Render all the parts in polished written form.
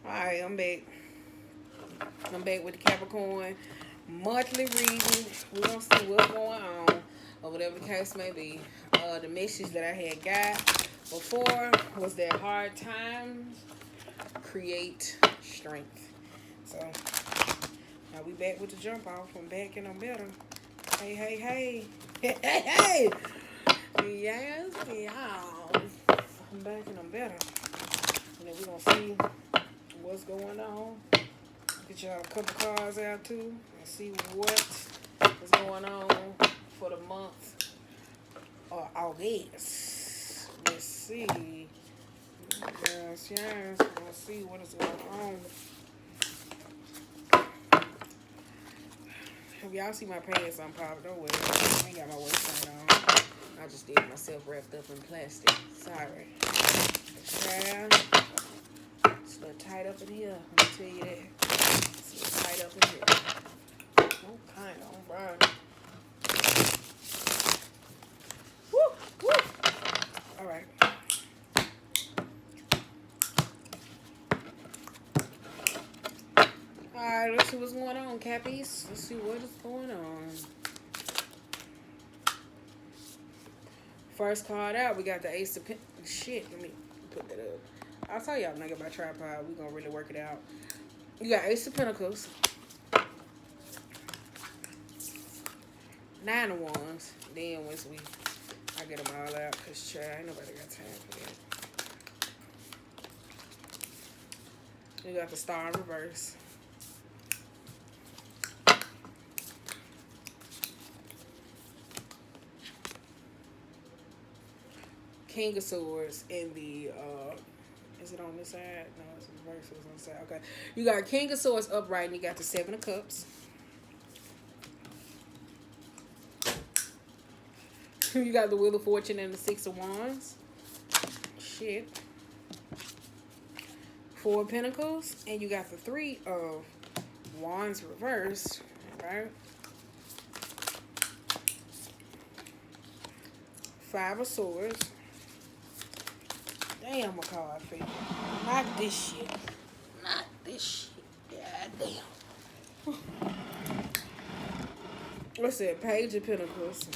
Alright, I'm back. I'm back with the Capricorn Monthly reading. We're gonna see what's going on, or whatever the case may be. The message that I had got before was that hard times create strength. So now we back with the jump off. I'm back and I'm better. Hey, hey, hey. Hey, hey, hey. Yes, y'all. I'm back and I'm better. And then we're gonna see what's going on. Get y'all a couple cards out too and see what is going on for the month of August. Let's see. Yes, yes. Let's see what is going on. If y'all see my pants unpopped, don't worry. I ain't got my waistline on. I just did myself wrapped up in plastic. Sorry. Yeah. It's a little tight up in here. Let me tell you that. It's a little tight up in here. Oh, kind of, bro. Woo, woo. All right. All right, let's see what's going on, Cappies. Let's see what is going on. First card out, we got the Ace of Pentacles. Shit, let me put that up. I'll tell y'all nigga about tripod. We're gonna really work it out. You got Ace of Pentacles, Nine of Wands. Then once I get them all out, cause child, ain't nobody got time for that. You got the Star in reverse. King of Swords in the is it on this side? No, it's reverse. It's on the side. Okay. You got King of Swords upright and you got the Seven of Cups. You got the Wheel of Fortune and the Six of Wands. Shit. Four of Pentacles. And you got the Three of Wands reversed. Right? Five of Swords. Damn, a card for you. Not this shit. Not this shit. God damn. What's that? Page of Pentacles.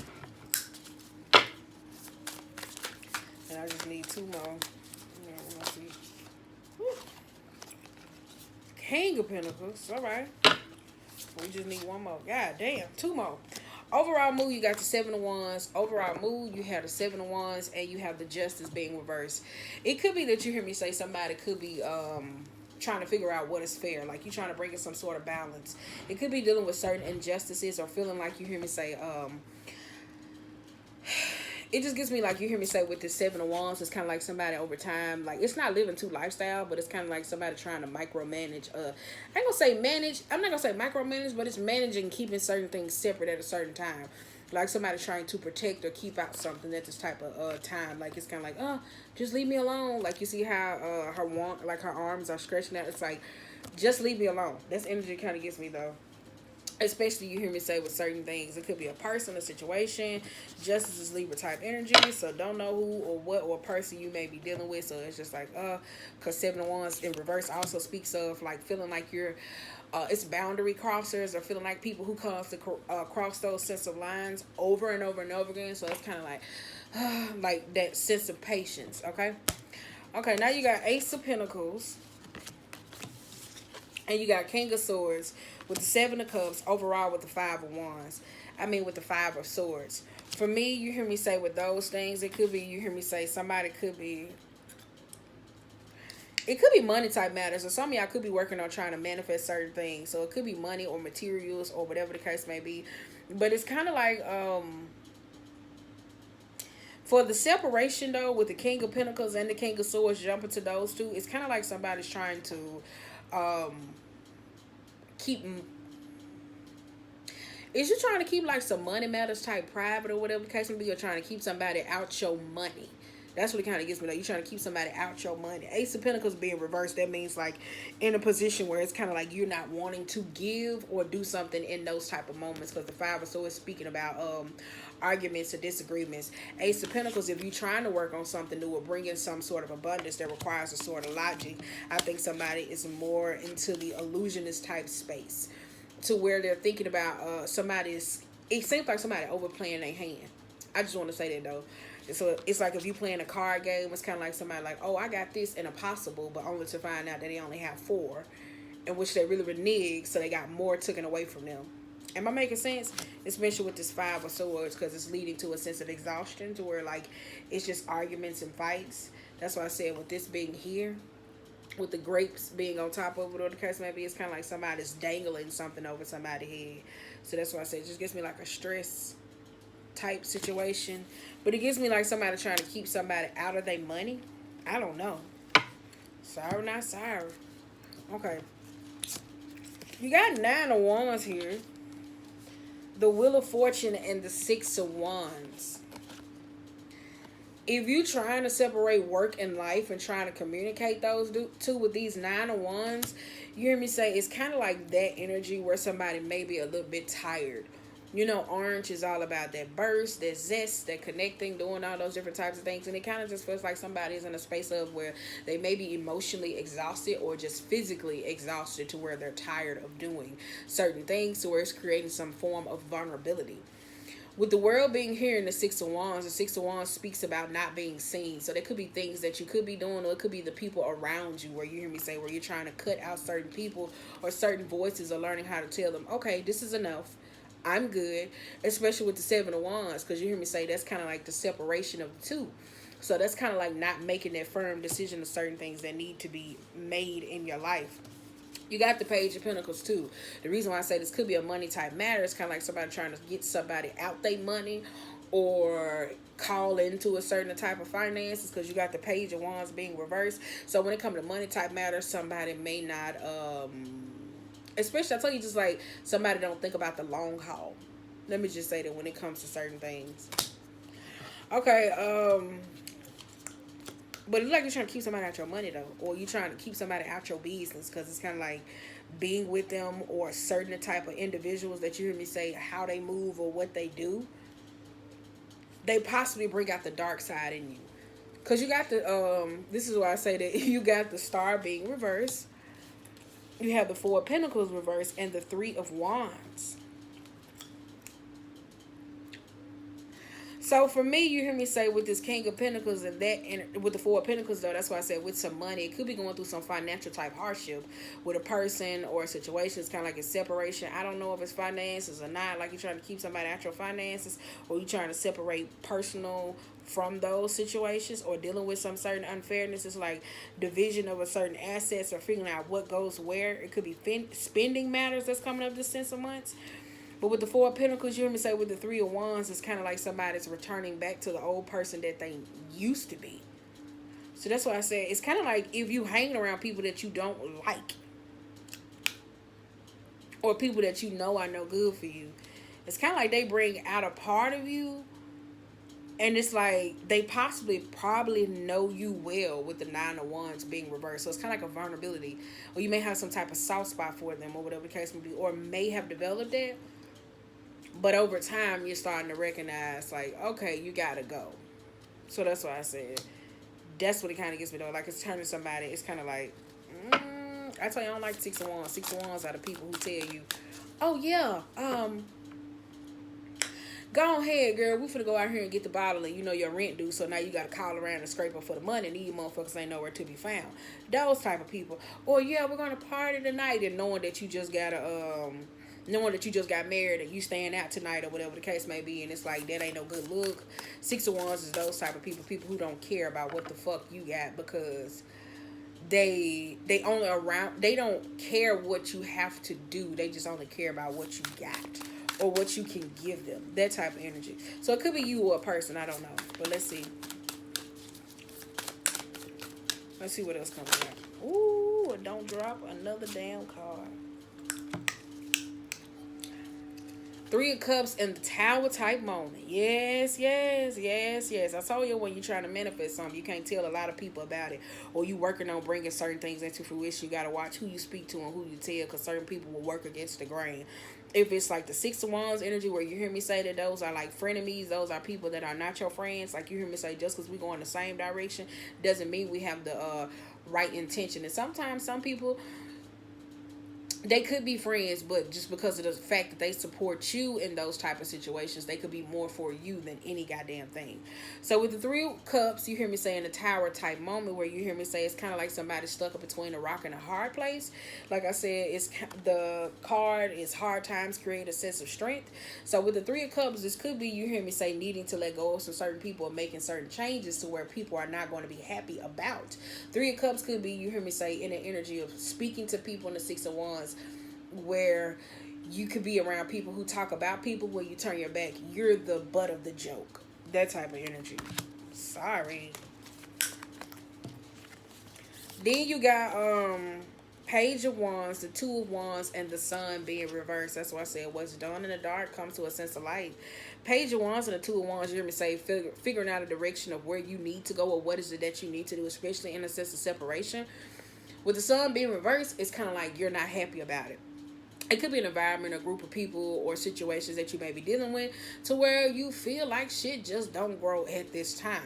And I just need two more. Yeah, we're gonna see. Woo. King of Pentacles. Alright. We just need one more. God damn. Two more. Overall mood, you got the Seven of Wands. Overall mood, you have the Seven of Wands, and you have the Justice being reversed. It could be that you hear me say somebody could be trying to figure out what is fair. Like you trying to bring in some sort of balance. It could be dealing with certain injustices or feeling like you hear me say it just gives me like you hear me say with the Seven of Wands, it's kind of like somebody over time, like it's not living two lifestyle, but it's kind of like somebody trying to micromanage. I ain't gonna say manage. I'm not gonna say micromanage, but it's managing, keeping certain things separate at a certain time. Like somebody trying to protect or keep out something at this type of time. Like it's kind of like, just leave me alone. Like you see how her arms are stretching out. It's like, just leave me alone. That's energy kind of gets me though. Especially you hear me say with certain things. It could be a person, a situation. Justice is Libra type energy. So don't know who or what or person you may be dealing with. So it's just like, because Seven of Wands in reverse also speaks of like feeling like you're, it's boundary crossers or feeling like people who comes to cross those sense of lines over and over and over again. So it's kind of like that sense of patience. Okay. Okay. Now you got Ace of Pentacles. And you got King of Swords with the Seven of Cups overall with the Five of Wands. I mean with the Five of Swords. For me, you hear me say with those things, it could be, you hear me say somebody could be, it could be money type matters. Or some of y'all could be working on trying to manifest certain things. So it could be money or materials or whatever the case may be. But it's kind of like, for the separation though, with the King of Pentacles and the King of Swords jumping to those two, it's kind of like somebody's trying to, keep, is you trying to keep like some money matters type private or whatever the case may be, or trying to keep somebody out your money. That's what it kind of gives me. Like, you're trying to keep somebody out your money. Ace of Pentacles being reversed, that means like in a position where it's kind of like you're not wanting to give or do something in those type of moments, because the Five of Swords is speaking about arguments or disagreements. Ace of Pentacles, if you're trying to work on something new or bring in some sort of abundance that requires a sort of logic, I think somebody is more into the illusionist type space, to where they're thinking about it seems like somebody overplaying their hand. I just want to say that though. So it's like if you playing a card game, it's kind of like somebody like, oh, I got this and a possible, but only to find out that they only have 4, in which they really reneged, so they got more taken away from them. Am I making sense? Especially with this Five of Swords, because it's leading to a sense of exhaustion, to where like it's just arguments and fights. That's why I said with this being here, with the grapes being on top of it, or the case maybe, it's kind of like somebody's dangling something over somebody's head. So that's why I said it just gives me like a stress type situation. But it gives me like somebody trying to keep somebody out of their money. I don't know. Sorry, not sorry. Okay. You got 9 of Wands here. The Wheel of Fortune and the 6 of Wands. If you're trying to separate work and life and trying to communicate those two with these 9 of Wands, you hear me say it's kind of like that energy where somebody may be a little bit tired. You know, orange is all about that burst, that zest, that connecting, doing all those different types of things. And it kind of just feels like somebody is in a space of where they may be emotionally exhausted or just physically exhausted, to where they're tired of doing certain things, to where it's creating some form of vulnerability. With the world being here in the 6 of Wands, the 6 of Wands speaks about not being seen. So there could be things that you could be doing, or it could be the people around you, where you hear me say, where you're trying to cut out certain people or certain voices, or learning how to tell them, okay, this is enough. I'm good. Especially with the 7 of Wands, because you hear me say that's kind of like the separation of the two. So that's kind of like not making that firm decision of certain things that need to be made in your life. You got the Page of Pentacles too. The reason why I say this could be a money type matter, it's kind of like somebody trying to get somebody out their money, or call into a certain type of finances, because you got the Page of Wands being reversed. So when it comes to money type matters, somebody may not especially, I tell you, just like somebody don't think about the long haul. Let me just say that when it comes to certain things. Okay, but it's like you're trying to keep somebody out your money though, or you're trying to keep somebody out your business, because it's kind of like being with them, or certain type of individuals that you hear me say how they move or what they do. They possibly bring out the dark side in you, because you got the this is why I say that you got the Star being reversed. You have the 4 of Pentacles reversed and the 3 of Wands. So for me, you hear me say with this King of Pentacles and that, and with the 4 of Pentacles though, that's why I said with some money, it could be going through some financial type hardship with a person or a situation. It's kind of like a separation. I don't know if it's finances or not, like you're trying to keep somebody out your finances, or you're trying to separate personal from those situations, or dealing with some certain unfairness. It's like division of a certain assets, or figuring out what goes where. It could be spending matters that's coming up this 6 of months. But with the 4 of Pentacles, you hear me say with the 3 of Wands, it's kind of like somebody's returning back to the old person that they used to be. So that's why I say it's kind of like if you hang around people that you don't like, or people that you know are no good for you. It's kind of like they bring out a part of you, and it's like they probably know you well, with the 9 of Wands being reversed. So it's kind of like a vulnerability, or you may have some type of soft spot for them, or whatever the case may be, or may have developed that. But over time, you're starting to recognize, like, okay, you gotta go. So that's why I said, that's what it kind of gets me though. Like, it's turning somebody, it's kind of like, I tell you, I don't like 6 of Wands. 6 of Wands are the people who tell you, oh yeah, go ahead, girl, we finna go out here and get the bottle, and you know your rent due, so now you gotta call around and scrape up for the money, and these motherfuckers ain't nowhere to be found. Those type of people. Or yeah, we're gonna party tonight, and knowing that you just got married and you staying out tonight, or whatever the case may be, and it's like that ain't no good look. 6 of Wands is those type of people who don't care about what the fuck you got, because they don't care what you have to do. They just only care about what you got, or what you can give them. That type of energy. So it could be you or a person, I don't know. But let's see. Let's see what else comes out. Ooh, don't drop another damn card. Three of Cups and the Tower type moment. Yes, yes, yes, yes. I told you when you're trying to manifest something, you can't tell a lot of people about it. Or you working on bringing certain things into fruition. You got to watch who you speak to and who you tell, because certain people will work against the grain. If it's like the Six of Wands energy, where you hear me say that those are like frenemies, those are people that are not your friends. Like you hear me say, just because we go in the same direction doesn't mean we have the right intention. And sometimes some people, they could be friends, but just because of the fact that they support you in those type of situations, they could be more for you than any goddamn thing. So with the Three of Cups, you hear me say in the Tower type moment, where you hear me say it's kind of like somebody stuck up between a rock and a hard place. Like I said, it's the card is hard times create a sense of strength. So with the Three of Cups, this could be, you hear me say, needing to let go of some certain people or making certain changes to where people are not going to be happy about. Three of Cups could be, you hear me say, in the energy of speaking to people in the Six of Wands, where you could be around people who talk about people, where you turn your back, you're the butt of the joke. That type of energy. Sorry. Then you got Page of Wands, the Two of Wands, and the Sun being reversed. That's why I said what's done in the dark comes to a sense of light. Page of Wands and the Two of Wands, you hear me say, figuring out a direction of where you need to go or what is it that you need to do, especially in a sense of separation. With the Sun being reversed, it's kind of like you're not happy about it. It could be an environment, a group of people, or situations that you may be dealing with to where you feel like shit just don't grow at this time.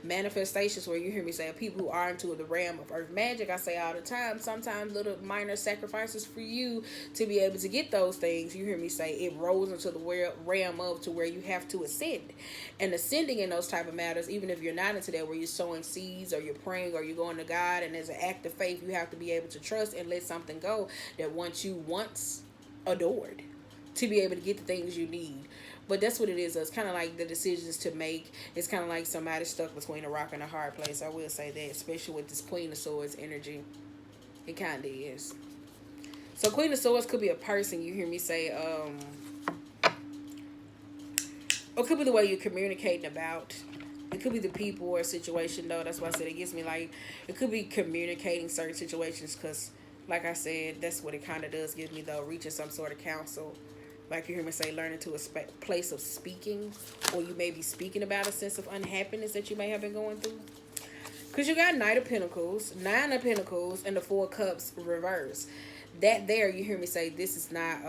Manifestations, where you hear me say, people who are into the realm of earth magic, I say all the time, sometimes little minor sacrifices for you to be able to get those things. You hear me say it rolls into the realm of to where you have to ascend. And ascending in those type of matters, even if you're not into that, where you're sowing seeds or you're praying or you're going to God, and as an act of faith, you have to be able to trust and let something go that once adored, to be able to get the things you need. But that's what it is. It's kind of like the decisions to make. It's kind of like somebody stuck between a rock and a hard place. I will say that, especially with this Queen of Swords energy. It kind of is. So Queen of Swords could be a person, you hear me say, or it could be the way you're communicating about. It could be the people or situation, though. That's why I said it gives me like, it could be communicating certain situations, because like I said, that's what it kind of does give me, though, reaching some sort of counsel. Like you hear me say, learning to a place of speaking, or you may be speaking about a sense of unhappiness that you may have been going through. Because you got Knight of Pentacles, Nine of Pentacles, and the Four of Cups reverse. That there, you hear me say, this is not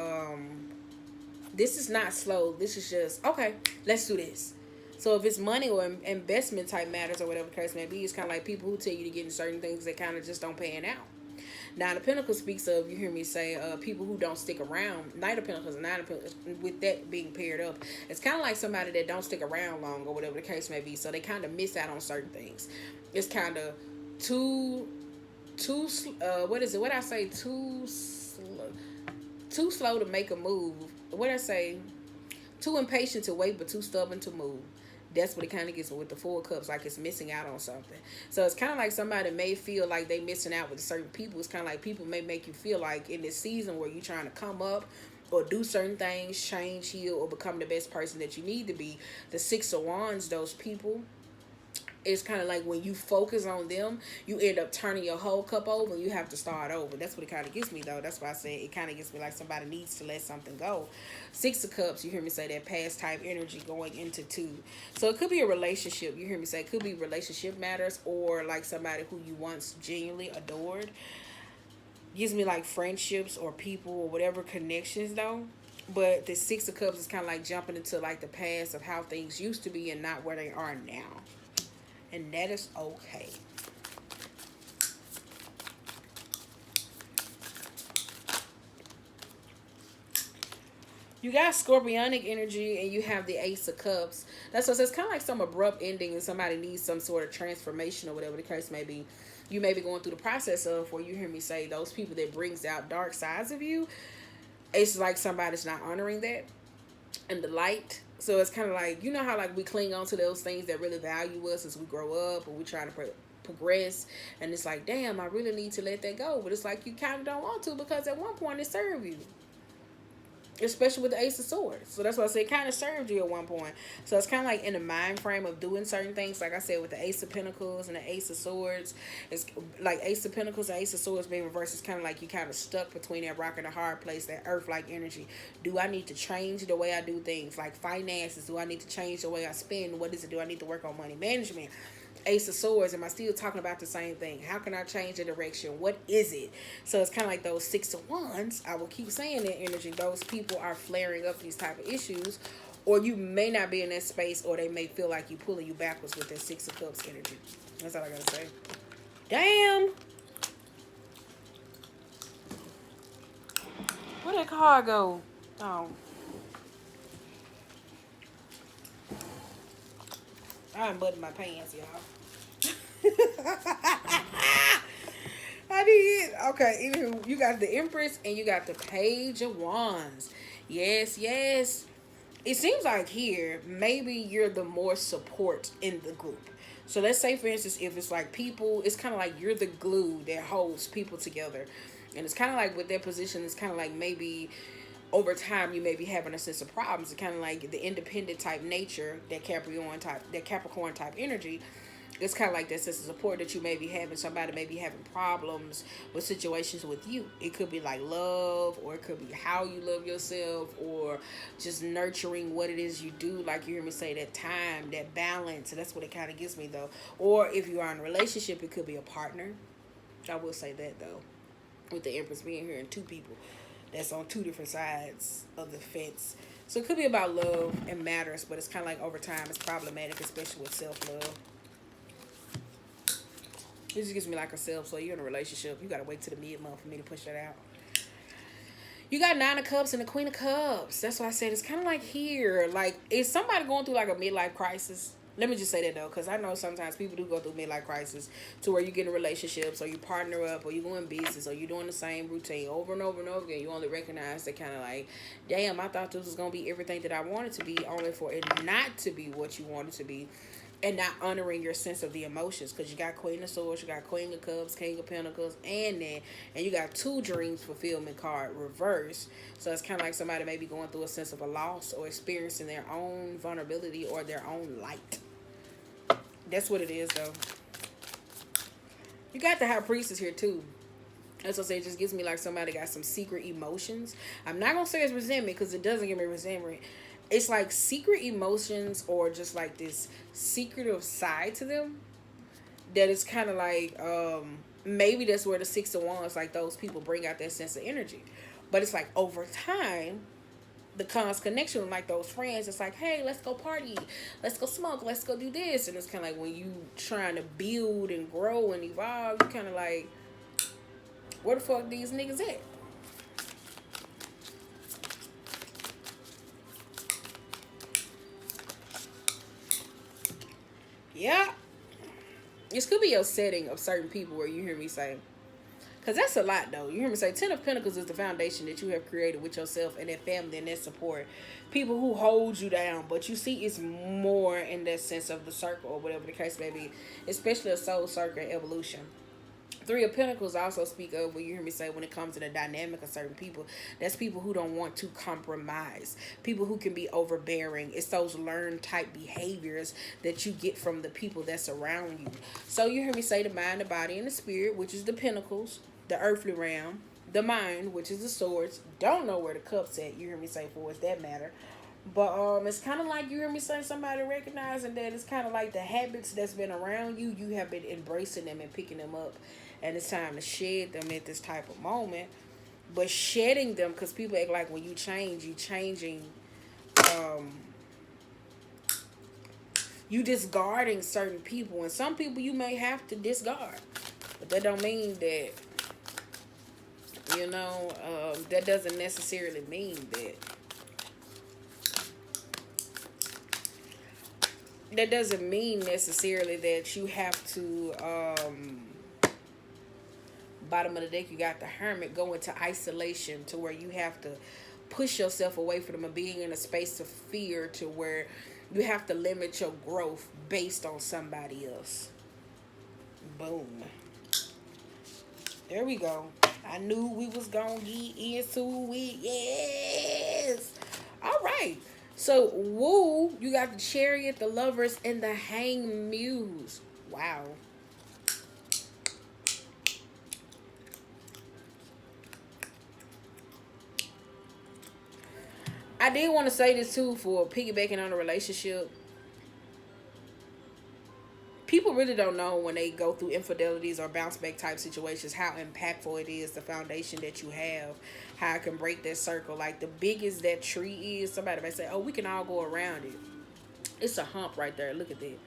slow. This is just, okay, let's do this. So if it's money or investment type matters or whatever the case may be, it's kind of like people who tell you to get in certain things that kind of just don't pan out. Nine of Pentacles speaks of, you hear me say, people who don't stick around. Knight of Pentacles and Nine of Pentacles, with that being paired up, it's kind of like somebody that don't stick around long or whatever the case may be. So they kind of miss out on certain things. It's kind of too what is it? What I say? Too slow to make a move. What I say? Too impatient to wait, but too stubborn to move. That's what it kind of gets with the Four of Cups, like it's missing out on something. So it's kind of like somebody may feel like they missing out with certain people. It's kind of like people may make you feel like in this season where you're trying to come up or do certain things, change, heal, or become the best person that you need to be. The Six of Wands, those people, it's kind of like when you focus on them, you end up turning your whole cup over and you have to start over. That's what it kind of gives me, though. That's why I say it kind of gets me like somebody needs to let something go. Six of Cups, you hear me say, that past type energy going into two. So it could be a relationship. You hear me say it could be relationship matters, or like somebody who you once genuinely adored. Gives me like friendships or people or whatever connections, though. But the Six of Cups is kind of like jumping into like the past of how things used to be and not where they are now. And that is okay. You got Scorpionic energy and you have the Ace of Cups. That's what it's kind of like some abrupt ending and somebody needs some sort of transformation or whatever the case may be. You may be going through the process of, where you hear me say, those people that brings out dark sides of you. It's like somebody's not honoring that and the light. So it's kind of like, you know how like we cling on to those things that really value us as we grow up, or we try to progress, and it's like, damn, I really need to let that go. But it's like you kind of don't want to, because at one point it served you. especially with the Ace of Swords. So that's why I say it kind of served you at one point. So it's kind of like in the mind frame of doing certain things. Like I said, with the Ace of Pentacles and the Ace of Swords, it's like Ace of Pentacles and Ace of Swords being reversed. It's kind of like you kind of stuck between that rock and a hard place, that earth-like energy. Do I need to change the way I do things? Like finances, do I need to change the way I spend? What is it? Do I need to work on money management? Ace of Swords, am I still talking about the same thing? How can I change the direction? What is it? So it's kind of like those Six of Wands. I will keep saying that energy. Those people are flaring up these type of issues, or you may not be in that space, or they may feel like you pulling you backwards with that Six of Cups energy. That's all I gotta say. Damn. Where that card go? Oh. I unbuttoned my pants, y'all. I did. Okay, anywho, you got the Empress and you got the Page of Wands. Yes, yes. It seems like here, maybe you're the more support in the group. So let's say, for instance, if it's like people, it's kind of like you're the glue that holds people together. And it's kind of like with their position, it's kind of like maybe over time you may be having a sense of problems. It's kind of like the independent type nature, that Capricorn type energy. It's kind of like that sense of support that you may be having. Somebody may be having problems with situations with you. It could be like love, or it could be how you love yourself, or just nurturing what it is you do. Like you hear me say, that time, that balance. And that's what it kind of gives me, though. Or if you are in a relationship, it could be a partner. I will say that, though, with the Empress being here and two people that's on two different sides of the fence. So it could be about love and matters, but it's kind of like over time it's problematic, especially with self-love. It just gives me like a self. So you're in a relationship, you gotta wait till the mid-month for me to push that out. You got Nine of Cups and the Queen of Cups. That's why I said it's kind of like here. Like, is somebody going through like a midlife crisis? Let me just say that, though, because I know sometimes people do go through midlife crisis to where you get in relationships, or you partner up, or you go in business, or you're doing the same routine over and over and over again. You only recognize that kind of like, damn, I thought this was going to be everything that I wanted to be, only for it not to be what you wanted to be. And not honoring your sense of the emotions, because you got Queen of Swords, you got Queen of Cups, King of Pentacles, and you got two Dreams Fulfillment card reverse. So it's kind of like somebody may be going through a sense of a loss, or experiencing their own vulnerability or their own light. That's what it is, though. You got the High Priestess here too. As I say, it just gives me like somebody got some secret emotions. I'm not gonna say it's resentment, because it doesn't give me resentment. It's like secret emotions, or just like this secretive side to them that is kind of like, maybe that's where the Six of Wands, like those people bring out that sense of energy. But it's like over time, the cons connection with like those friends, it's like, hey, let's go party, let's go smoke, let's go do this. And it's kind of like when you trying to build and grow and evolve, you kind of like, where the fuck these niggas at? Yeah. This could be your setting of certain people where you hear me say, because that's a lot, though. You hear me say, Ten of Pentacles is the foundation that you have created with yourself and that family and that support. People who hold you down. But you see, it's more in that sense of the circle, or whatever the case may be. Especially a soul circle and evolution. Three of Pentacles also speak of, when you hear me say, when it comes to the dynamic of certain people, that's people who don't want to compromise. People who can be overbearing. It's those learned type behaviors that you get from the people that's around you. So you hear me say the mind, the body, and the spirit, which is the Pentacles, the earthly realm, the mind, which is the swords. Don't know where the cup's at, you hear me say, for us that matter. But it's kind of like, you hear me say, somebody recognizing that it's kind of like the habits that's been around you, you have been embracing them and picking them up. And it's time to shed them at this type of moment. But shedding them, because people act like when you change, you changing, you discarding certain people. And some people you may have to discard. But that don't mean that, that doesn't necessarily mean that. That doesn't mean necessarily that you have to, bottom of the deck, you got the Hermit, go into isolation to where you have to push yourself away from them, and being in a space of fear to where you have to limit your growth based on somebody else. Boom. There we go. I knew we was gonna get into it. Yes. All right. So, woo, you got the Chariot, the Lovers, and the Hang Muse. Wow. I did want to say this too for piggybacking on a relationship. People really don't know when they go through infidelities or bounce back type situations how impactful it is, the foundation that you have, how it can break that circle. Like the biggest that tree is, somebody might say, oh, we can all go around it. It's a hump right there. Look at that.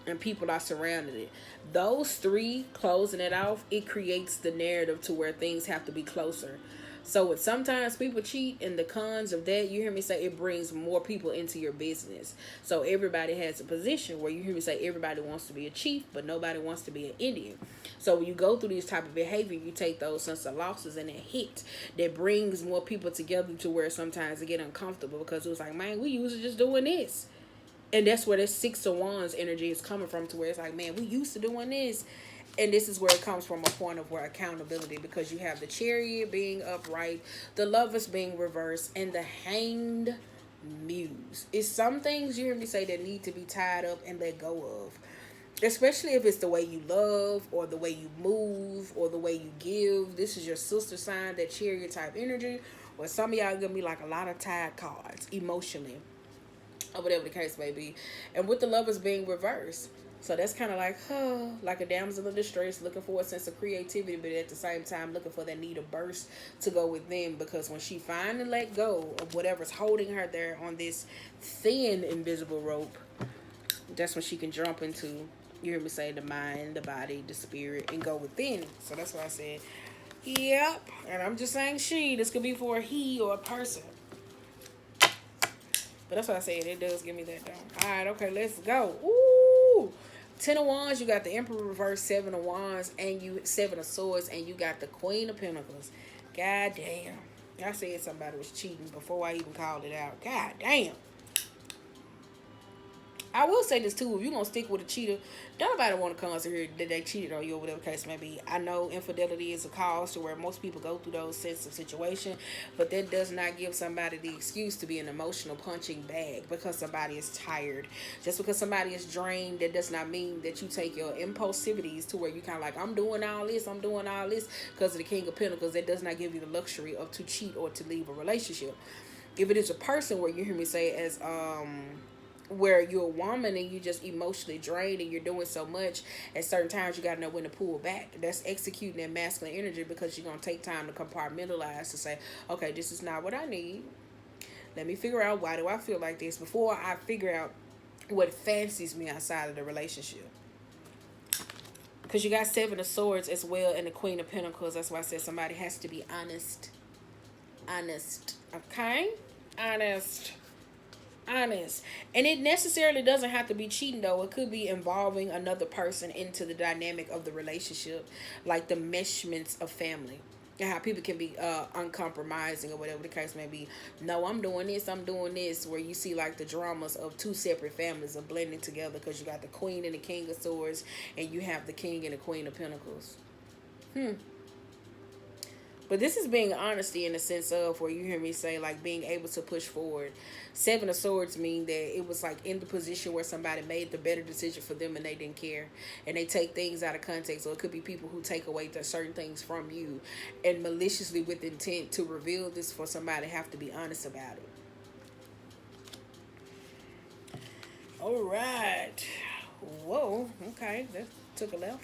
And people are surrounding it. Those three closing it off, it creates the narrative to where things have to be closer. So with sometimes people cheat, and the cons of that, you hear me say, it brings more people into your business. So everybody has a position where you hear me say everybody wants to be a chief, but nobody wants to be an Indian. So when you go through this type of behavior, you take those sense of losses and it hit that brings more people together to where sometimes they get uncomfortable because it was like, man, we used to just doing this. And that's where this Six of Wands energy is coming from, to where it's like, man, we used to doing this. And this is where it comes from, a point of where accountability, because you have the Chariot being upright, the Lovers being reversed, and the Hanged Muse. It's some things, you hear me say, that need to be tied up and let go of. Especially if it's the way you love, or the way you move, or the way you give. This is your sister sign, that Chariot type energy. Or some of y'all gonna be like a lot of tied cards emotionally, or whatever the case may be. And with the Lovers being reversed, so that's kind of like, like a damsel in distress, looking for a sense of creativity, but at the same time looking for that need of burst to go with them. Because when she finally let go of whatever's holding her there on this thin invisible rope, that's when she can jump into, you hear me say, the mind, the body, the spirit, and go within. So that's what I said. Yep. And I'm just saying she. This could be for a he or a person. But that's what I said. It does give me that down. All right, okay, let's go. Ooh. 10 of Wands, you got the Emperor reverse, 7 of Wands, and you 7 of Swords, and you got the Queen of Pentacles. God damn. I said somebody was cheating before I even called it out. God damn. I will say this too, if you're going to stick with a cheater, don't nobody want to come to here that they cheated on you or whatever the case may be. I know infidelity is a cause to where most people go through those sensitive situations, but that does not give somebody the excuse to be an emotional punching bag because somebody is tired. Just because somebody is drained, that does not mean that you take your impulsivities to where you kind of like, I'm doing all this because of the King of Pentacles. That does not give you the luxury of to cheat or to leave a relationship. If it is a person where you hear me say as where you're a woman and you just emotionally drained and you're doing so much, at certain times you got to know when to pull back. That's executing that masculine energy, because you're going to take time to compartmentalize, to say, okay, this is not what I need. Let me figure out, why do I feel like this, before I figure out what fancies me outside of the relationship. Because you got 7 of Swords as well and the Queen of Pentacles. That's why I said somebody has to be honest. Okay? Honest. And it necessarily doesn't have to be cheating, though. It could be involving another person into the dynamic of the relationship, like the meshments of family, and how people can be uncompromising or whatever the case may be. No, I'm doing this, where you see like the dramas of two separate families are blending together, because you got the Queen and the King of Swords, and you have the King and the Queen of Pentacles. But this is being honesty in the sense of where you hear me say, like, being able to push forward. 7 of Swords mean that it was like in the position where somebody made the better decision for them and they didn't care. And they take things out of context. Or it could be people who take away certain things from you and maliciously with intent to reveal this for somebody have to be honest about it. All right. Whoa. Okay. That took a left.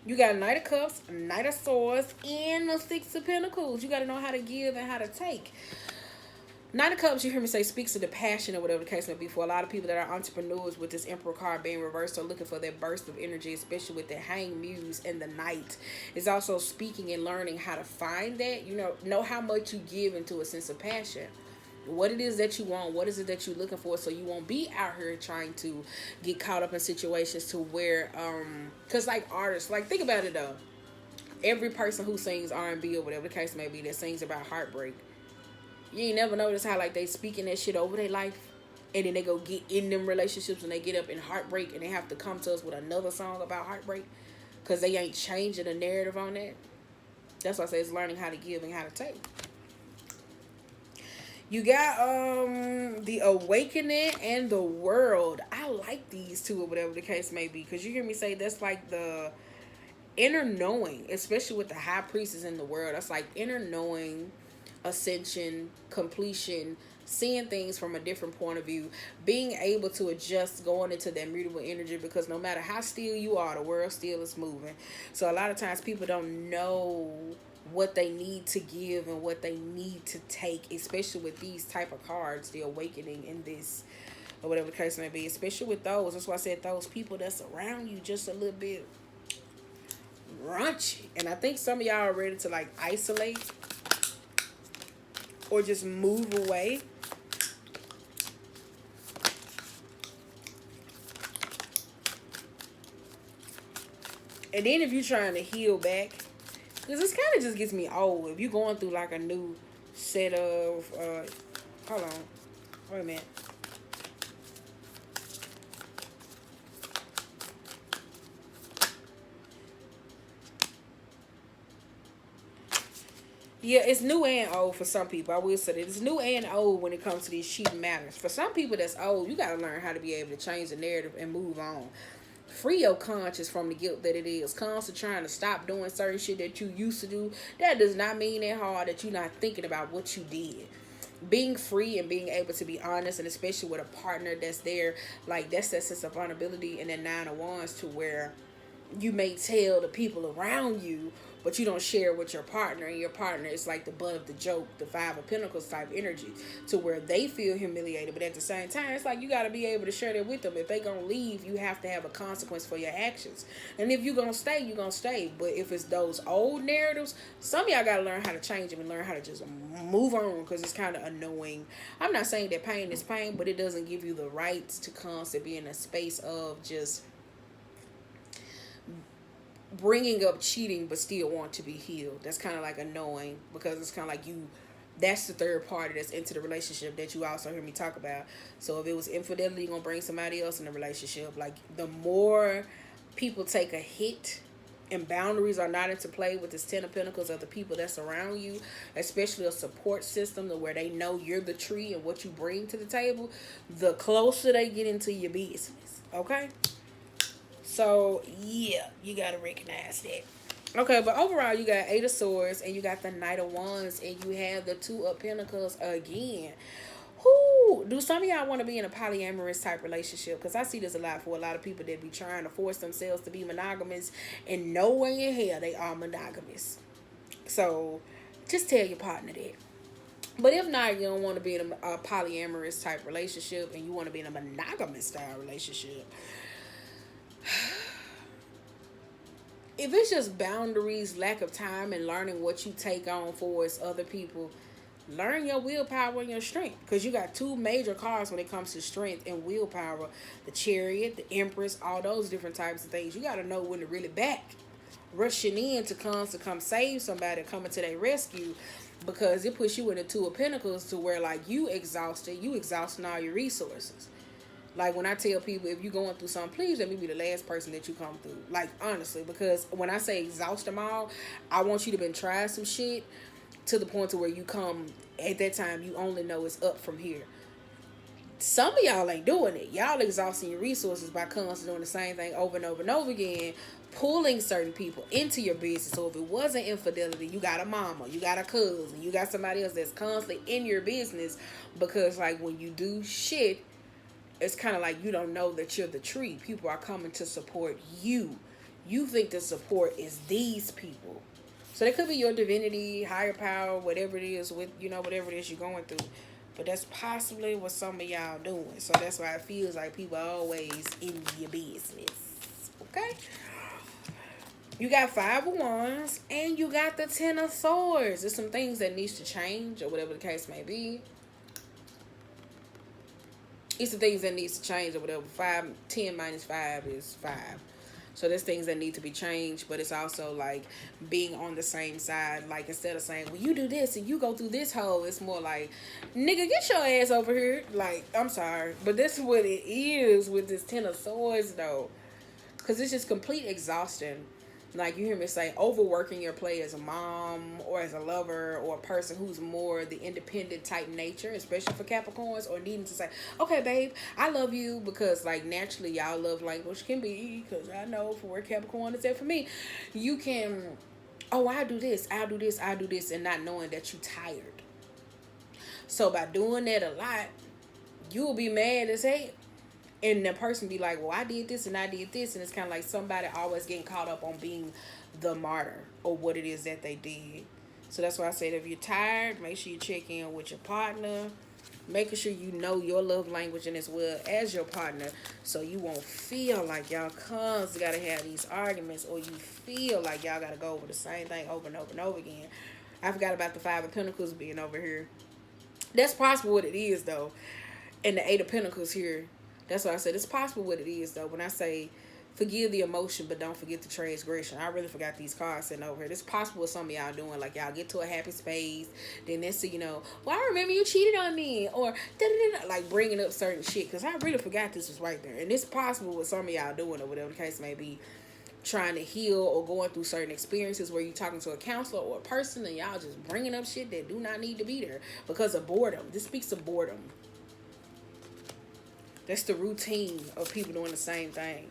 You got Knight of Cups, Knight of Swords, and the 6 of Pentacles. You got to know how to give and how to take. Knight of Cups, you hear me say, speaks to the passion or whatever the case may be. For a lot of people that are entrepreneurs, with this Emperor card being reversed, are looking for that burst of energy, especially with the Hanged Muse and the Knight. It's also speaking and learning how to find that. You know how much you give into a sense of passion. What it is that you want, what is it that you're looking for, so you won't be out here trying to get caught up in situations to where because like artists, like, think about it though, every person who sings R&B or whatever the case may be that sings about heartbreak, you ain't never notice how like they speaking that shit over their life, and then they go get in them relationships and they get up in heartbreak and they have to come to us with another song about heartbreak because they ain't changing the narrative on that. That's why I say it's learning how to give and how to take. You got the awakening and the world. I like these two or whatever the case may be, because you hear me say that's like the inner knowing, especially with the high priestess in the world. That's like inner knowing, ascension, completion, seeing things from a different point of view, being able to adjust, going into that mutable energy, because no matter how still you are, the world still is moving. So a lot of times people don't know what they need to give and what they need to take, especially with these type of cards, the awakening in this or whatever the case may be, especially with those. That's why I said those people that's around you just a little bit raunchy. And I think some of y'all are ready to like isolate or just move away. And then if you're trying to heal back, because this kind of just gets me old. If you're going through like a new set of, hold on, wait a minute. Yeah, it's new and old for some people. I will say that it's new and old when it comes to these cheating matters. For some people that's old, you got to learn how to be able to change the narrative and move on. Free your conscience from the guilt that it is. Constantly trying to stop doing certain shit that you used to do. That does not mean that hard that you're not thinking about what you did. Being free and being able to be honest, and especially with a partner that's there, like that's that sense of vulnerability and that 9 of Wands, to where you may tell the people around you, but you don't share with your partner, and your partner is like the butt of the joke, the 5 of Pentacles type energy, to where they feel humiliated. But at the same time, it's like you got to be able to share that with them. If they gonna leave, you have to have a consequence for your actions. And if you gonna stay, you gonna stay. But if it's those old narratives, some of y'all got to learn how to change them and learn how to just move on, because it's kind of annoying. I'm not saying that pain is pain, but it doesn't give you the rights to constantly be in a space of just bringing up cheating but still want to be healed. That's kind of like annoying, because it's kind of like you, that's the third party that's into the relationship that you also hear me talk about. So if it was infidelity, you're gonna bring somebody else in the relationship. Like the more people take a hit and boundaries are not into play with this 10 of Pentacles of the people that's around you, especially a support system to where they know you're the tree and what you bring to the table, the closer they get into your business. Okay, so yeah, you gotta recognize that. Okay, but overall you got 8 of Swords and you got the Knight of Wands, and you have the 2 of Pentacles again. Who do some of y'all want to be in a polyamorous type relationship? Because I see this a lot for a lot of people that be trying to force themselves to be monogamous, and no way in hell they are monogamous. So just tell your partner that. But if not, you don't want to be in a polyamorous type relationship and you want to be in a monogamous style relationship, if it's just boundaries, lack of time, and learning what you take on for as other people, learn your willpower and your strength, because you got 2 major cards when it comes to strength and willpower: the Chariot, the Empress, all those different types of things. You got to know when to really back, rushing in to come save somebody, coming to their rescue, because it puts you in the 2 of Pentacles to where like you exhausting all your resources. Like when I tell people, if you're going through something, please let me be the last person that you come through. Like honestly, because when I say exhaust them all, I want you to been trying some shit to the point to where you come at that time, you only know it's up from here. Some of y'all ain't doing it. Y'all exhausting your resources by constantly doing the same thing over and over and over again, pulling certain people into your business. So if it wasn't infidelity, you got a mama, you got a cousin, you got somebody else that's constantly in your business, because like when you do shit, it's kind of like you don't know that you're the tree. People are coming to support you. You think the support is these people. So they could be your divinity, higher power, whatever it is, with whatever it is you're going through. But that's possibly what some of y'all doing. So that's why it feels like people are always in your business. Okay? You got 5 of Wands and you got the 10 of Swords. There's some things that needs to change or whatever the case may be. It's the things that needs to change or whatever. 10 minus 5 is 5. So there's things that need to be changed, but it's also like being on the same side. Like instead of saying, well, you do this and you go through this hole, it's more like, nigga, get your ass over here. Like, I'm sorry, but this is what it is with this 10 of Swords though. Because it's just complete exhaustion. Like you hear me say, overworking your play as a mom or as a lover or a person who's more the independent type nature, especially for Capricorns, or needing to say, okay, babe, I love you, because like naturally y'all love language can be, because I know for where Capricorn is at for me, you can, oh, I do this, I do this, I do this, and not knowing that you tired. So by doing that a lot, you will be mad as hell. And the person be like, well, I did this and I did this. And it's kind of like somebody always getting caught up on being the martyr or what it is that they did. So that's why I said, if you're tired, make sure you check in with your partner. Making sure you know your love language and as well as your partner, so you won't feel like y'all constantly got to have these arguments, or you feel like y'all got to go over the same thing over and over and over again. I forgot about the Five of Pentacles being over here. That's possible what it is, though. And the Eight of Pentacles here. That's why I said it's possible what it is, though. When I say forgive the emotion, but don't forget the transgression. I really forgot these cards sitting over here. It's possible what some of y'all doing. Like, y'all get to a happy space. Then next thing you know, well, I remember you cheated on me. Or, da-da-da-da, like, bringing up certain shit. Because I really forgot this was right there. And it's possible what some of y'all doing, or whatever the case may be. Trying to heal or going through certain experiences where you're talking to a counselor or a person and y'all just bringing up shit that do not need to be there because of boredom. This speaks of boredom. That's the routine of people doing the same thing.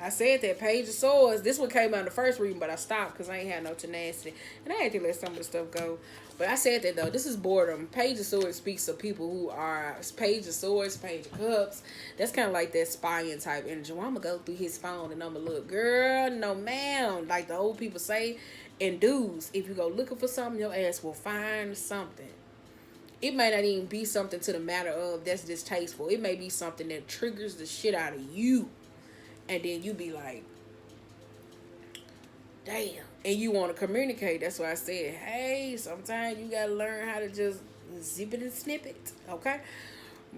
I said that Page of Swords, this one came out in the first reading, but I stopped because I ain't had no tenacity. And I had to let some of the stuff go. But I said that, though. This is boredom. Page of Swords speaks of people who are Page of Swords, Page of Cups. That's kind of like that spying type energy. Well, I'm going to go through his phone and I'm going to look. Girl, no ma'am. Like the old people say. And dudes, if you go looking for something, your ass will find something. It may not even be something to the matter of that's distasteful. It may be something that triggers the shit out of you. And then you be like, damn. And you want to communicate. That's why I said, hey, sometimes you got to learn how to just zip it and snip it. Okay?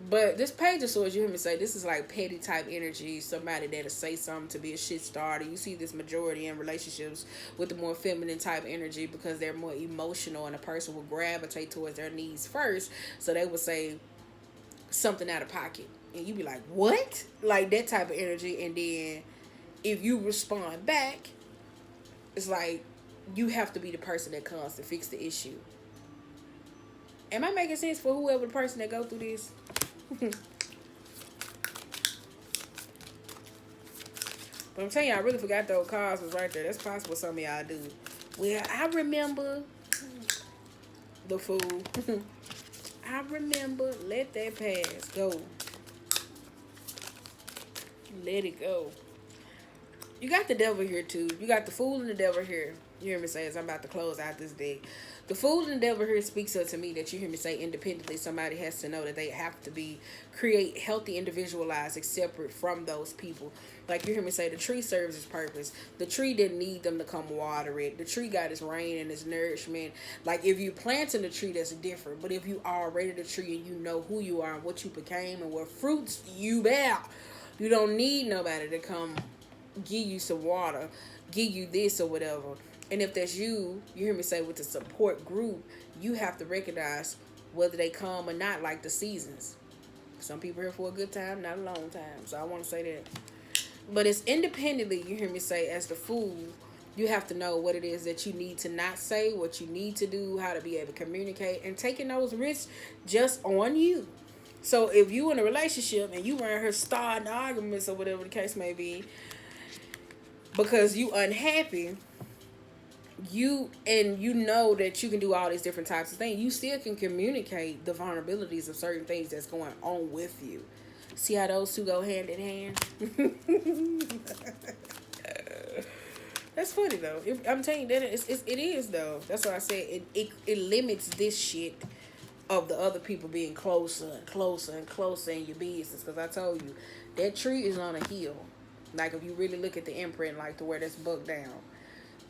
But this Page of Swords, you hear me say, this is like petty type energy. Somebody that'll say something to be a shit starter. You see this majority in relationships with the more feminine type energy because they're more emotional and a person will gravitate towards their needs first. So they would say something out of pocket. And you be like, what? Like that type of energy. And then if you respond back, it's like you have to be the person that comes to fix the issue. Am I making sense for whoever the person that go through this? But I'm telling you, I really forgot those cards was right there. That's possible some of y'all do. Well, I remember the Fool. I remember. Let that pass. Go. Let it go. You got the Devil here too. You got the Fool and the Devil here. You hear me say as I'm about to close out this deck. The Fool and the Devil here speaks up to me that you hear me say independently. Somebody has to know that they have to create healthy, individualized, separate from those people. Like you hear me say, the tree serves its purpose. The tree didn't need them to come water it. The tree got its rain and its nourishment. Like if you planting the tree, that's different. But if you already the tree and you know who you are and what you became and what fruits you bear, you don't need nobody to come give you some water, give you this or whatever. And if that's you hear me say with the support group, you have to recognize whether they come or not, like the seasons. Some people are here for a good time, not a long time. So I want to say that. But it's independently, you hear me say, as the Fool, you have to know what it is that you need to not say, what you need to do, how to be able to communicate, and taking those risks just on you. So if you in a relationship and you weren't her starting arguments or whatever the case may be, because you unhappy, you know that you can do all these different types of things, you still can communicate the vulnerabilities of certain things that's going on with you. See how those two go hand in hand? That's funny though. I'm telling you that it is though. That's why I said it limits this shit of the other people being closer and closer and closer in your business. Because I told you that tree is on a hill. Like if you really look at the imprint, like to where that's bucked down,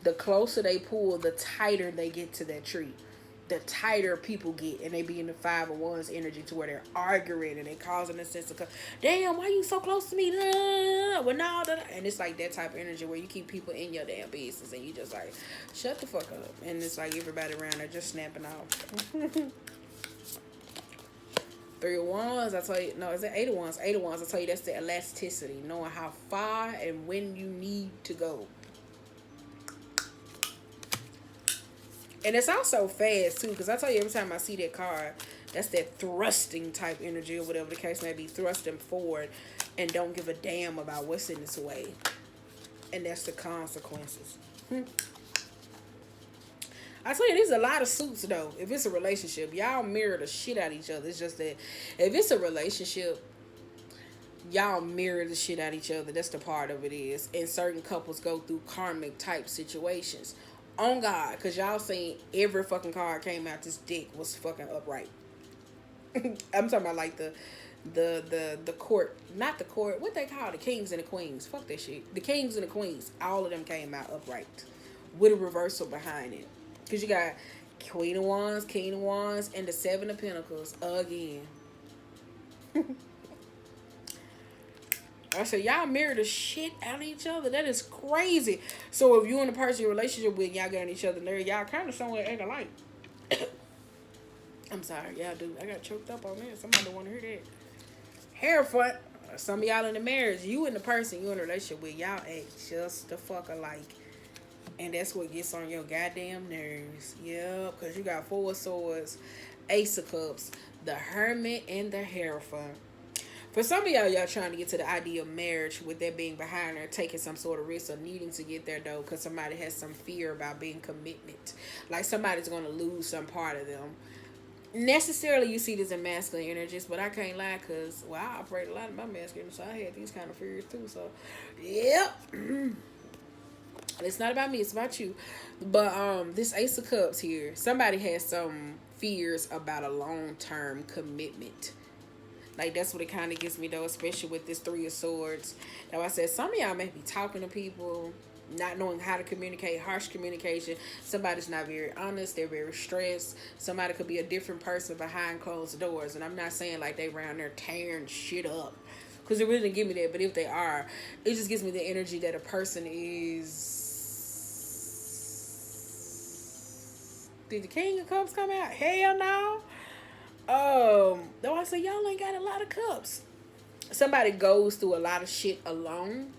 the closer they pull, the tighter they get to that tree. The tighter people get, and they be in the 5 of Wands energy to where they're arguing and they causing a sense of, damn, why you so close to me? Well, no, and it's like that type of energy where you keep people in your damn business and you just like, shut the fuck up. And it's like everybody around there just snapping off. Three of Wands, I tell you, no, is it Eight of Wands? Eight of Wands, I tell you, that's the elasticity, knowing how far and when you need to go. And it's also fast too, because I tell you, every time I see that card, that's that thrusting type energy, or whatever the case may be, thrusting forward and don't give a damn about what's in its way. And that's the consequences. I tell you, there's a lot of suits though. If it's a relationship, y'all mirror the shit out of each other. It's just that if it's a relationship, y'all mirror the shit out of each other. That's the part of it is. And certain couples go through karmic type situations. On God, because y'all seen every fucking card came out this dick was fucking upright. I'm talking about like the court, not the court, what they call the kings and the queens. Fuck that shit. The kings and the queens, all of them came out upright with a reversal behind it. Because you got Queen of Wands, King of Wands, and the Seven of Pentacles again. I said, y'all mirror the shit out of each other. That is crazy. So if you and the person you're in a relationship with, y'all get on each other nerves, y'all kind of somewhere ain't alike. I'm sorry, y'all do. I got choked up on that. Somebody don't want to hear that. Hair front. Some of y'all in the marriage, you and the person you in a relationship with, y'all act just the fuck alike. And that's what gets on your goddamn nerves. Yep, because you got Four of Swords, Ace of Cups, the Hermit, and the Hierophant. For some of y'all trying to get to the idea of marriage with that being behind her, taking some sort of risk or needing to get there, though, because somebody has some fear about being commitment. Like somebody's going to lose some part of them. Necessarily, you see this in masculine energies, but I can't lie because, well, I operate a lot of my masculine, so I had these kind of fears too. So, yep. It's not about me, it's about you. But this Ace of Cups here, somebody has some fears about a long-term commitment. Like, that's what it kind of gives me, though, especially with this Three of Swords. Now, I said, some of y'all may be talking to people, not knowing how to communicate, harsh communication. Somebody's not very honest. They're very stressed. Somebody could be a different person behind closed doors. And I'm not saying, like, they around there tearing shit up. Because it really didn't give me that. But if they are, it just gives me the energy that a person is... Did the King of Cups come out? Hell no. Though I say y'all ain't got a lot of cups. Somebody goes through a lot of shit alone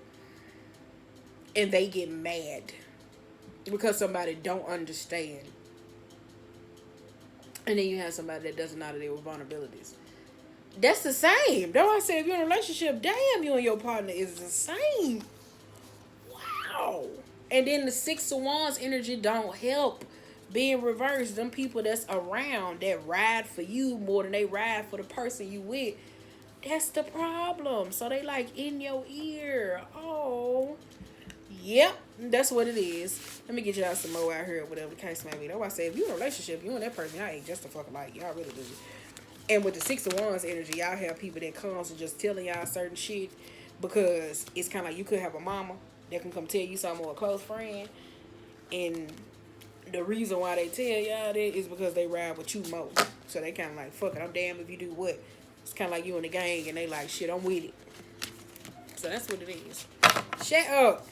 and they get mad because somebody don't understand. And then you have somebody that doesn't know how to deal with vulnerabilities. That's the same. Though I say if you're in a relationship, damn, you and your partner is the same. Wow. And then the Six of Wands energy don't help. Being reversed, them people that's around that ride for you more than they ride for the person you with, that's the problem. So they like in your ear. Oh, yep, that's what it is. Let me get y'all some more out here, whatever the case may be. That's why I say if you're in a relationship, you and that person, y'all ain't just a fucking like, y'all really do. And with the Six of Wands energy, y'all have people that comes and just telling y'all certain shit because it's kind of like you could have a mama that can come tell you something or a close friend, and the reason why they tell y'all that is because they ride with you more. So they kind of like, fuck it, I'm damn if you do what. It's kind of like you in the gang and they like, shit, I'm with it. So that's what it is. Shut up.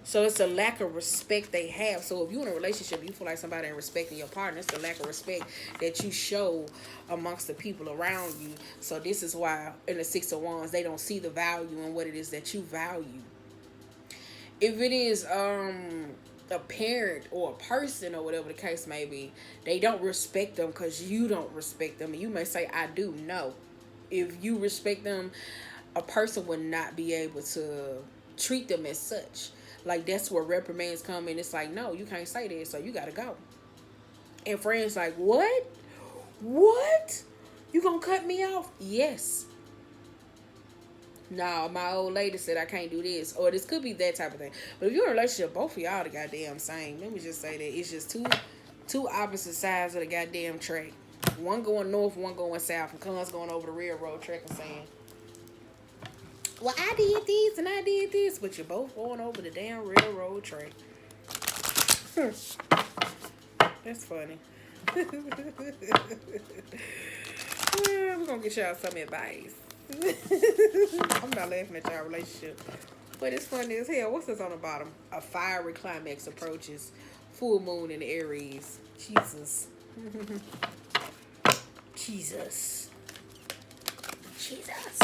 So it's a lack of respect they have. So if you're in a relationship, you feel like somebody ain't respecting your partner. It's the lack of respect that you show amongst the people around you. So this is why in the Six of Wands, they don't see the value in what it is that you value. If it is, a parent or a person or whatever the case may be, they don't respect them because you don't respect them. And you may say, I do. No. If you respect them, a person would not be able to treat them as such. Like, that's where reprimands come in. It's like, no, you can't say that, so you gotta go. And friends like, what? What? You gonna cut me off? Yes. No, my old lady said I can't do this. Or this could be that type of thing. But if you're in a relationship, both of y'all the goddamn same. Let me just say that. It's just two opposite sides of the goddamn track. One going north, one going south. And Con's going over the railroad track and saying, well, I did this and I did this. But you're both going over the damn railroad track. That's funny. We're going to get y'all some advice. I'm not laughing at y'all relationship, but it's funny as hell. What's this on the bottom? A fiery climax approaches. Full moon in Aries. Jesus. Jesus. Jesus.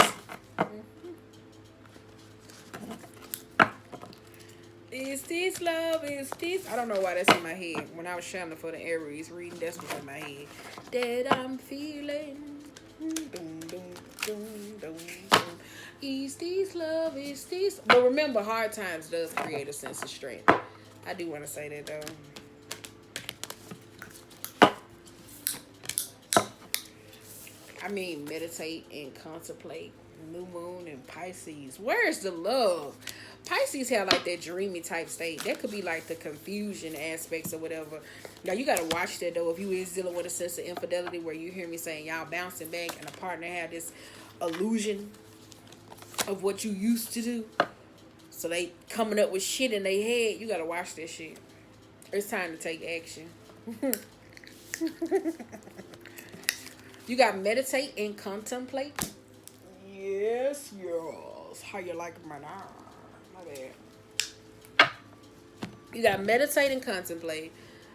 Is this love? Is this? I don't know why that's in my head. When I was channeling for the Aries reading, that's what's in my head. That I'm feeling. Doom, doom, doom, doom, doom. Is this love? Is this? But remember, hard times does create a sense of strength. I do want to say that though. I mean, meditate and contemplate. New moon and Pisces. Where's the love? Pisces have like that dreamy type state. That could be like the confusion aspects or whatever. Now you gotta watch that though. If you is dealing with a sense of infidelity where you hear me saying y'all bouncing back and a partner had this illusion of what you used to do. So they coming up with shit in their head. You gotta watch that shit. It's time to take action. You got meditate and contemplate. Yes, yes. How you like my now? My bad. You got meditate and contemplate.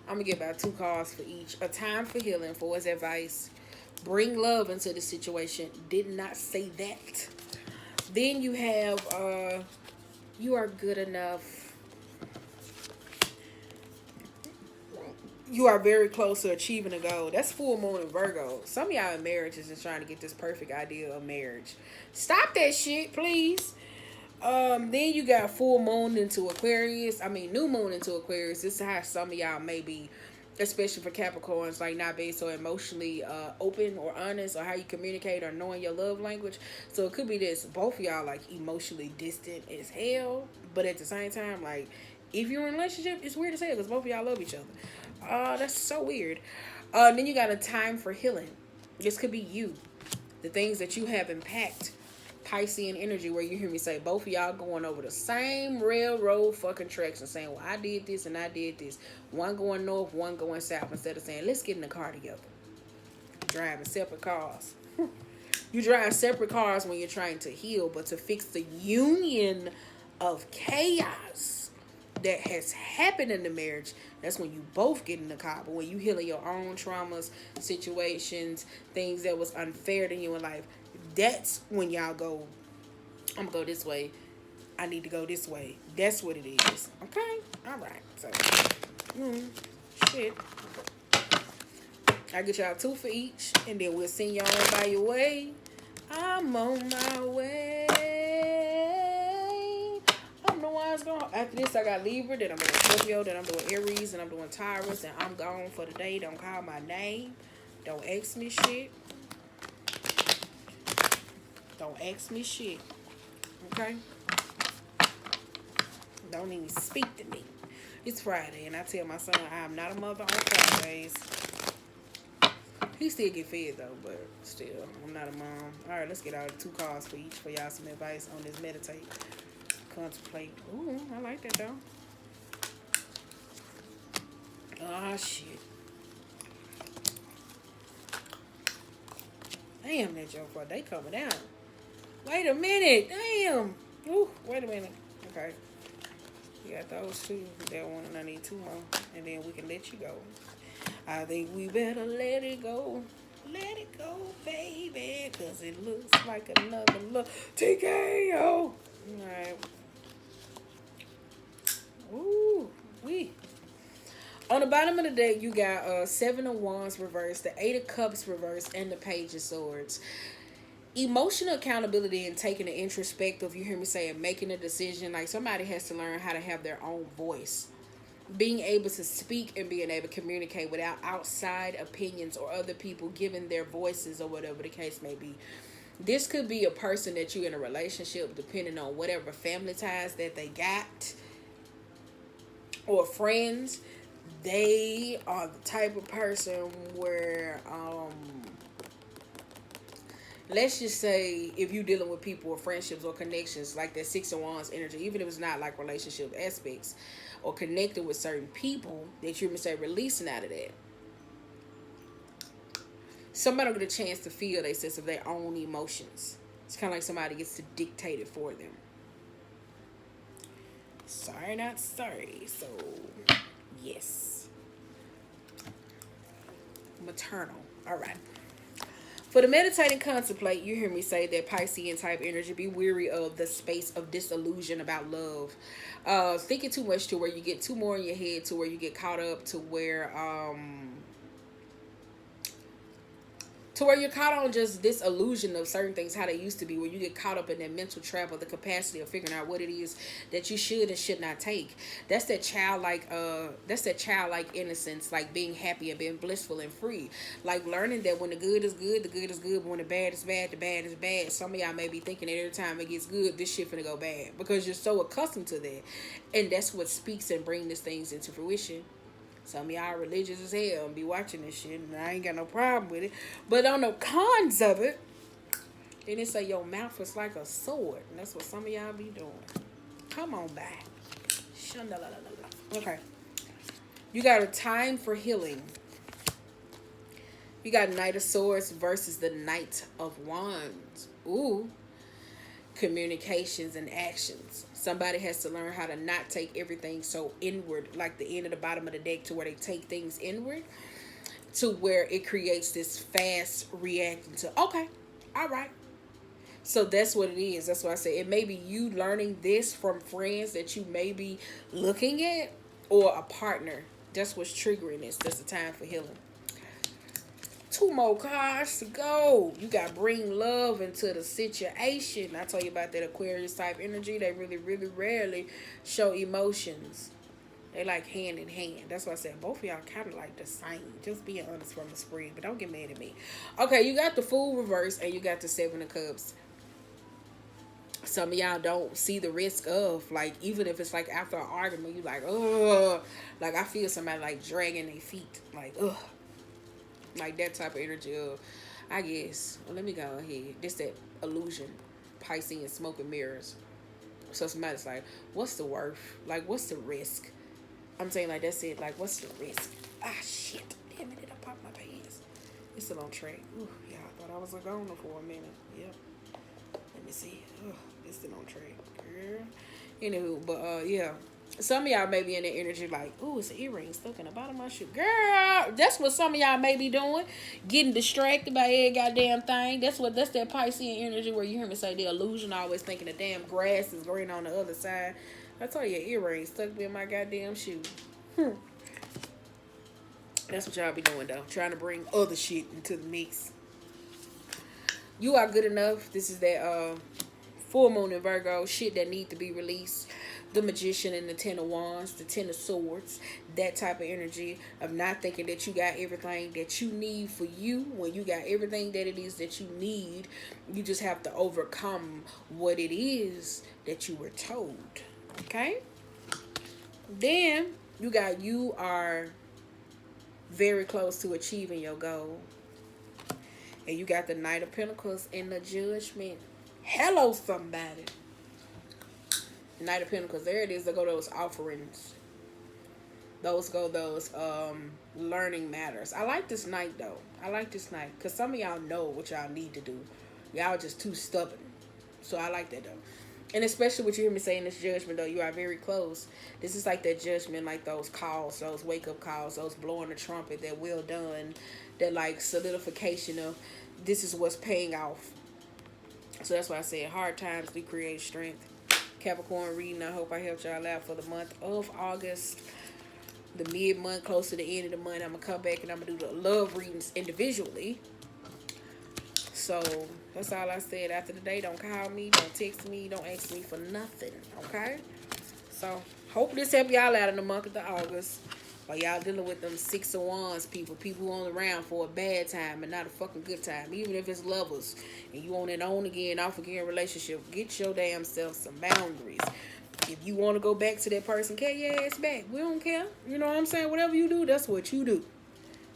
I'm gonna get about 2 cards for each. A time for healing, for his advice. Bring love into the situation. Did not say that. Then you have you are good enough. You are very close to achieving a goal. That's full moon in Virgo. Some of y'all in marriages is trying to get this perfect idea of marriage. Stop that shit, please. Then you got full moon into Aquarius. I mean, new moon into Aquarius. This is how some of y'all may be, especially for Capricorns, like not being so emotionally open or honest, or how you communicate, or knowing your love language. So it could be this. Both of y'all like emotionally distant as hell, but at the same time, like if you're in a relationship, it's weird as hell because both of y'all love each other. That's so weird. Then you got a time for healing. This could be you. The things that you have impact. Piscean energy, where you hear me say both of y'all going over the same railroad fucking tracks and saying, well, I did this and I did this. One going north, one going south, instead of saying, let's get in the car together. Driving separate cars. You drive separate cars when you're trying to heal, but to fix the union of chaos that has happened in the marriage, that's when you both get in the car. But when you healing your own traumas, situations, things that was unfair to you in life, that's when y'all go, I'm gonna go this way, I need to go this way. That's what it is. Okay? Alright. So shit. I get y'all 2 for each, and then we'll send y'all by your way. I'm on my way. After this, I got Libra, then I'm doing Scorpio, then I'm doing Aries, and I'm doing Taurus, and I'm gone for the day. Don't call my name. Don't ask me shit. Don't ask me shit. Okay? Don't even speak to me. It's Friday, and I tell my son I am not a mother on Fridays. He still get fed, though, but still, I'm not a mom. All right, let's get out 2 cards for each for y'all some advice on this meditate. Contemplate. Ooh, I like that though. Ah, shit. Damn, that joke, they coming out. Wait a minute. Damn. Ooh, wait a minute. Okay. You got those 2. That one, and I need 2 more. And then we can let you go. I think we better let it go. Let it go, baby. Because it looks like another look. TKO. Alright. Ooh, wee. On the bottom of the deck, you got 7 of Wands reversed, the 8 of Cups reversed, and the Page of Swords. Emotional accountability and taking an introspective, you hear me say, making a decision. Like somebody has to learn how to have their own voice. Being able to speak and being able to communicate without outside opinions or other people giving their voices or whatever the case may be. This could be a person that you're in a relationship, depending on whatever family ties that they got, or friends. They are the type of person where let's just say if you're dealing with people or friendships or connections, like that 6 of Wands energy, even if it's not like relationship aspects or connected with certain people, that you're say releasing out of that, somebody will get a chance to feel a sense of their own emotions. It's kind of like somebody gets to dictate it for them. Sorry, not sorry. So yes. Maternal. All right. For the meditate and contemplate, you hear me say that Piscean type energy, be weary of the space of disillusion about love. Thinking too much to where you get too more in your head, to where you get caught up, to where you're caught on just this illusion of certain things how they used to be, where you get caught up in that mental trap of the capacity of figuring out what it is that you should and should not take. That's that childlike innocence, like being happy and being blissful and free, like learning that when the good is good, the good is good, but when the bad is bad, the bad is bad. Some of y'all may be thinking that every time it gets good, this shit finna go bad, because you're so accustomed to that. And that's what speaks and brings these things into fruition. Some of y'all religious as hell and be watching this shit, and I ain't got no problem with it. But on the cons of it, then it say your mouth is like a sword. And that's what some of y'all be doing. Come on back. Okay. You got a time for healing. You got Knight of Swords versus the Knight of Wands. Ooh. Communications and actions. Somebody has to learn how to not take everything so inward, like the end of the bottom of the deck, to where they take things inward, to where it creates this fast reacting to, okay, all right. So that's what it is. That's why I say it may be you learning this from friends that you may be looking at, or a partner. That's what's triggering this. That's the time for healing. 2 more cards to go. You got bring love into the situation. I told you about that Aquarius type energy. They really, really rarely show emotions. They like hand in hand. That's why I said both of y'all kind of like the same. Just being honest from the spring. But don't get mad at me. Okay, you got the Fool reverse and you got the 7 of Cups. Some of y'all don't see the risk of, like, even if it's like after an argument, you like, ugh. Like, I feel somebody like dragging their feet. Like, ugh. Like that type of energy of, I guess, well, let me go ahead. This that illusion, Piscean smoke and mirrors. So somebody's like, what's the worth? Like, what's the risk? I'm saying, like, that's it. Like, what's the risk? Ah, shit. Damn it, did I pop my pants? It's still on track. Ooh, yeah, I thought I was gone for a minute. Yep. Let me see. Oh, it's still on track. Girl. Anywho, but, yeah. Some of y'all may be in the energy like, ooh, it's an earring stuck in the bottom of my shoe. Girl, that's what some of y'all may be doing. Getting distracted by every goddamn thing. That's that Piscean energy where you hear me say the illusion, always thinking the damn grass is green on the other side. I told you, earring stuck in my goddamn shoe. That's what y'all be doing, though. Trying to bring other shit into the mix. You are good enough. This is that full moon in Virgo. Shit that need to be released. The Magician and the 10 of Wands, the 10 of Swords, that type of energy of not thinking that you got everything that you need for you. When you got everything that it is that you need, you just have to overcome what it is that you were told. Okay? Then you are very close to achieving your goal. And you got the Knight of Pentacles and the Judgment. Hello, somebody. Knight of Pentacles, there it is. There go those offerings. Those learning matters. I like this Knight, though. I like this Knight, because some of y'all know what y'all need to do. Y'all just too stubborn. So I like that, though. And especially what you hear me saying, this Judgment, though, you are very close. This is like that judgment, like those calls, those wake-up calls, those blowing the trumpet, that well done, that like solidification of this is what's paying off. So that's why I said hard times do create strength. Capricorn reading. I hope I helped y'all out for the month of August. The mid-month, close to the end of the month, I'm going to come back and I'm going to do the love readings individually. So, that's all I said. After the day, don't call me, don't text me, don't ask me for nothing, okay? So, hope this helped y'all out in the month of August. While y'all dealing with them 6 of Wands people who on around for a bad time and not a fucking good time. Even if it's lovers and you on an on again, off again relationship, get your damn self some boundaries. If you want to go back to that person, get your ass back. We don't care. You know what I'm saying? Whatever you do, that's what you do.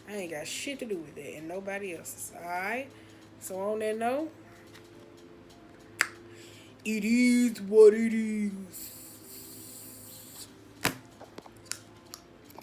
I ain't got shit to do with that and nobody else's. Alright? So on that note, it is what it is.